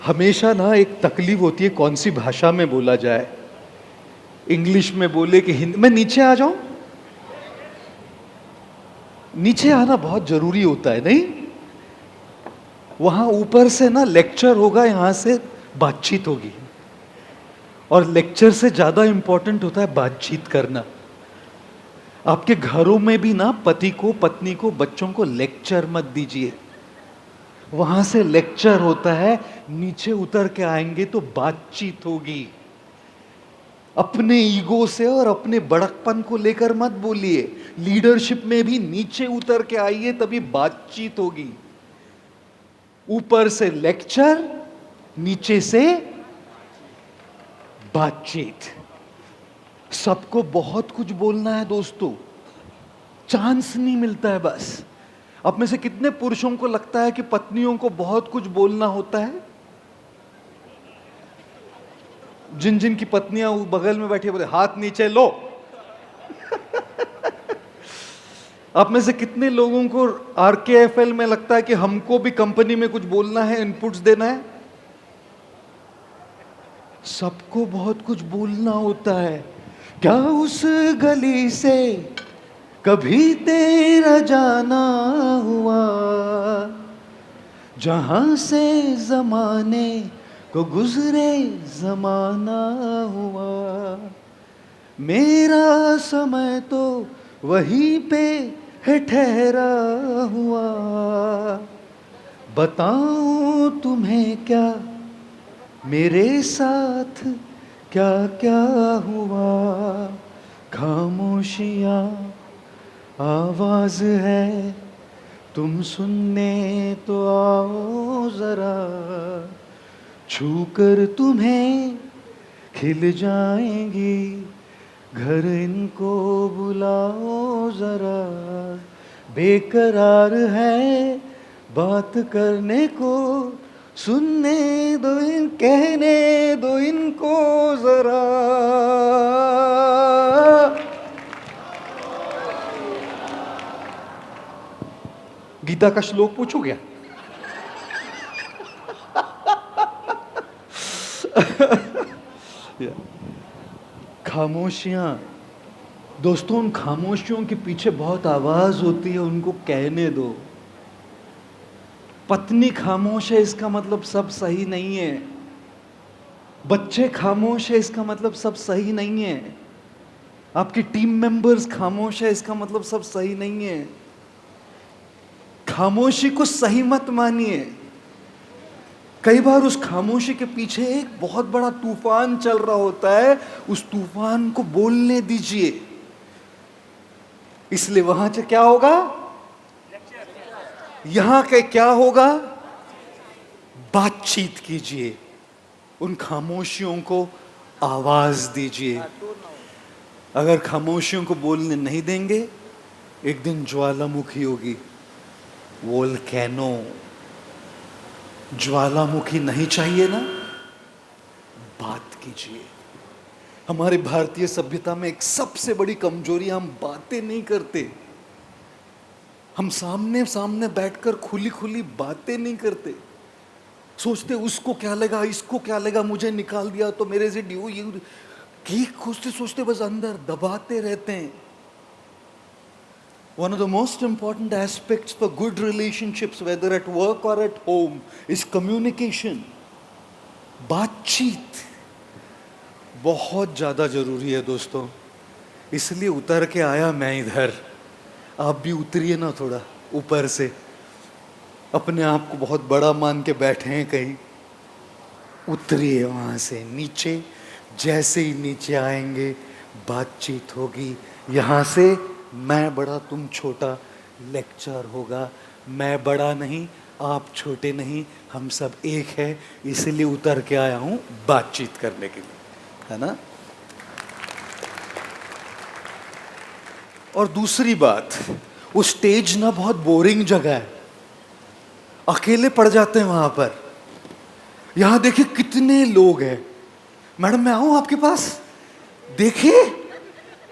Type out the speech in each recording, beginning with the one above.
हमेशा ना एक तकलीफ होती है कौन सी भाषा में बोला जाए। इंग्लिश में बोले कि हिंदी में। नीचे आ जाऊं। नीचे आना बहुत जरूरी होता है नहीं। वहां ऊपर से ना लेक्चर होगा, यहां से बातचीत होगी। और लेक्चर से ज्यादा इंपॉर्टेंट होता है बातचीत करना। आपके घरों में भी ना पति को, पत्नी को, बच्चों को लेक्चर मत दीजिए। वहां से लेक्चर होता है, नीचे उतर के आएंगे तो बातचीत होगी। अपने ईगो से और अपने बड़कपन को लेकर मत बोलिए। लीडरशिप में भी नीचे उतर के आइए, तभी बातचीत होगी। ऊपर से लेक्चर, नीचे से बातचीत। सबको बहुत कुछ बोलना है दोस्तों, चांस नहीं मिलता है। बस आप में से कितने पुरुषों को लगता है कि पत्नियों को बहुत कुछ बोलना होता है? जिन जिन की पत्नियां बगल में बैठी बोले हाथ नीचे लो। आप में से कितने लोगों को आरकेएफएल में लगता है कि हमको भी कंपनी में कुछ बोलना है, इनपुट्स देना है? सबको बहुत कुछ बोलना होता है। क्या उस गली से कभी तेरा जाना हुआ, जहां से जमाने को गुजरे जमाना हुआ। मेरा समय तो वहीं पे है ठहरा हुआ। बताऊं तुम्हें क्या मेरे साथ क्या क्या हुआ। खामोशियां आवाज है, तुम सुनने तो आओ जरा। छू कर तुम्हें खिल जाएंगी, घर इनको बुलाओ जरा। बेकरार है बात करने को, सुनने दो कहने दो इनको जरा। गीता का श्लोक पूछो क्या? खामोशियां दोस्तों, उन खामोशियों के पीछे बहुत आवाज होती है, उनको कहने दो। पत्नी खामोश है इसका मतलब सब सही नहीं है। बच्चे खामोश है इसका मतलब सब सही नहीं है। आपकी टीम मेंबर्स खामोश है इसका मतलब सब सही नहीं है। खामोशी को सही मत मानिए। कई बार उस खामोशी के पीछे एक बहुत बड़ा तूफान चल रहा होता है, उस तूफान को बोलने दीजिए। इसलिए वहां से क्या होगा, यहां के क्या होगा, बातचीत कीजिए। उन खामोशियों को आवाज दीजिए। अगर खामोशियों को बोलने नहीं देंगे, एक दिन ज्वालामुखी होगी, वोल्केनो। ज्वालामुखी नहीं चाहिए ना, बात कीजिए। हमारे भारतीय सभ्यता में एक सबसे बड़ी कमजोरी, हम बातें नहीं करते। हम सामने सामने बैठकर खुली खुली बातें नहीं करते। सोचते उसको क्या लगा, इसको क्या लगा, मुझे निकाल दिया तो मेरे से ड्यू ये सोचते सोचते बस अंदर दबाते रहते हैं। One of the most important aspects for good relationships, whether at work or at home, is communication. बातचीत बहुत ज़्यादा ज़रूरी है दोस्तों। इसलिए उतर के आया मैं इधर। आप भी उतरिए ना थोड़ा ऊपर से। अपने आप को बहुत बड़ा मान के बैठे हैं कहीं, उतरिए वहाँ से नीचे। जैसे ही नीचे आएंगे बातचीत होगी। यहाँ से मैं बड़ा तुम छोटा लेक्चर होगा। मैं बड़ा नहीं, आप छोटे नहीं, हम सब एक है। इसीलिए उतर के आया हूँ बातचीत करने के लिए, है ना। और दूसरी बात, वो स्टेज ना बहुत बोरिंग जगह है, अकेले पड़ जाते हैं वहां पर। यहां देखिए कितने लोग हैं। मैडम मैं आऊं आपके पास? देखिए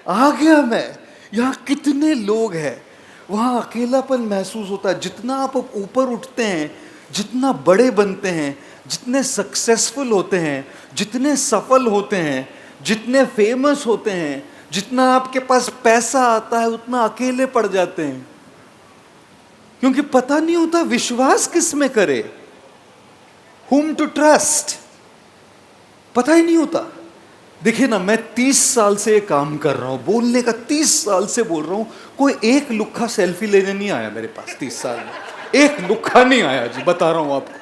आ गया मैं। यहाँ कितने लोग हैं, वहाँ अकेलापन महसूस होता है। जितना आप ऊपर उठते हैं, जितना बड़े बनते हैं, जितने सक्सेसफुल होते हैं, जितने सफल होते हैं, जितने फेमस होते हैं, जितना आपके पास पैसा आता है, उतना अकेले पड़ जाते हैं, क्योंकि पता नहीं होता विश्वास किस में करे, whom to trust, पता ही नहीं होता। देखिए ना, मैं 30 साल से ये काम कर रहा हूं, बोलने का 30 साल से बोल रहा हूं, कोई एक लुक्खा सेल्फी लेने नहीं आया मेरे पास 30 साल में, एक लुक्खा नहीं आया जी, बता रहा हूं आपको।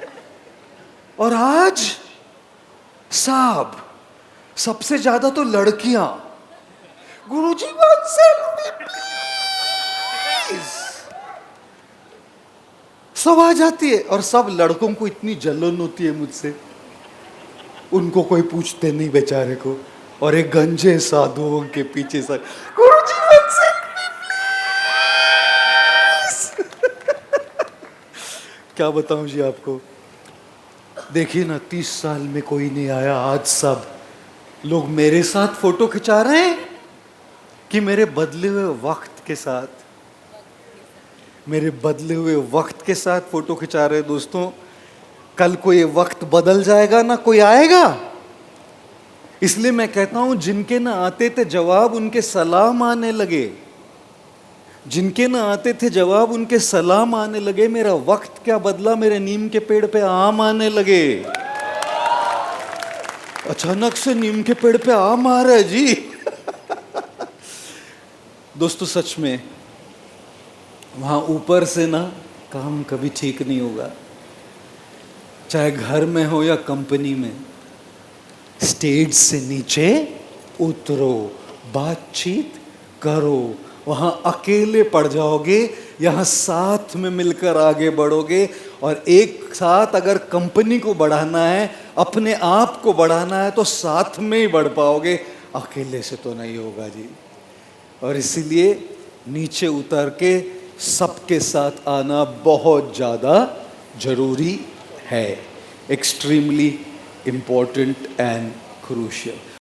और आज साहब सबसे ज्यादा तो लड़कियां, गुरुजी वन सेल्फी प्लीज, सब आ जाती है। और सब लड़कों को इतनी जलन होती है मुझसे, उनको कोई पूछते नहीं बेचारे को, और एक गंजे साधुओं के पीछे sir, Guruji one selfie please. क्या बताऊं जी आपको। देखिए ना, 30 साल में कोई नहीं आया, आज सब लोग मेरे साथ फोटो खिंचा रहे हैं कि मेरे बदले हुए वक्त के साथ, मेरे बदले हुए वक्त के साथ फोटो खिंचा रहे हैं। दोस्तों, कल को ये वक्त बदल जाएगा ना, कोई आएगा। इसलिए मैं कहता हूं, जिनके ना आते थे जवाब, उनके सलाम आने लगे, जिनके ना आते थे जवाब, उनके सलाम आने लगे। मेरा वक्त क्या बदला, मेरे नीम के पेड़ पे आम आने लगे। अचानक से नीम के पेड़ पे आम आ रहा है जी। दोस्तों, सच में वहां ऊपर से ना काम कभी ठीक नहीं होगा, चाहे घर में हो या कंपनी में। स्टेज से नीचे उतरो, बातचीत करो, वहां अकेले पड़ जाओगे, यहां साथ में मिलकर आगे बढ़ोगे। और एक साथ अगर कंपनी को बढ़ाना है, अपने आप को बढ़ाना है, तो साथ में ही बढ़ पाओगे, अकेले से तो नहीं होगा जी। और इसीलिए नीचे उतर के सबके साथ आना बहुत ज़्यादा जरूरी है, एक्सट्रीमली इम्पोर्टेंट एंड क्रूशियल।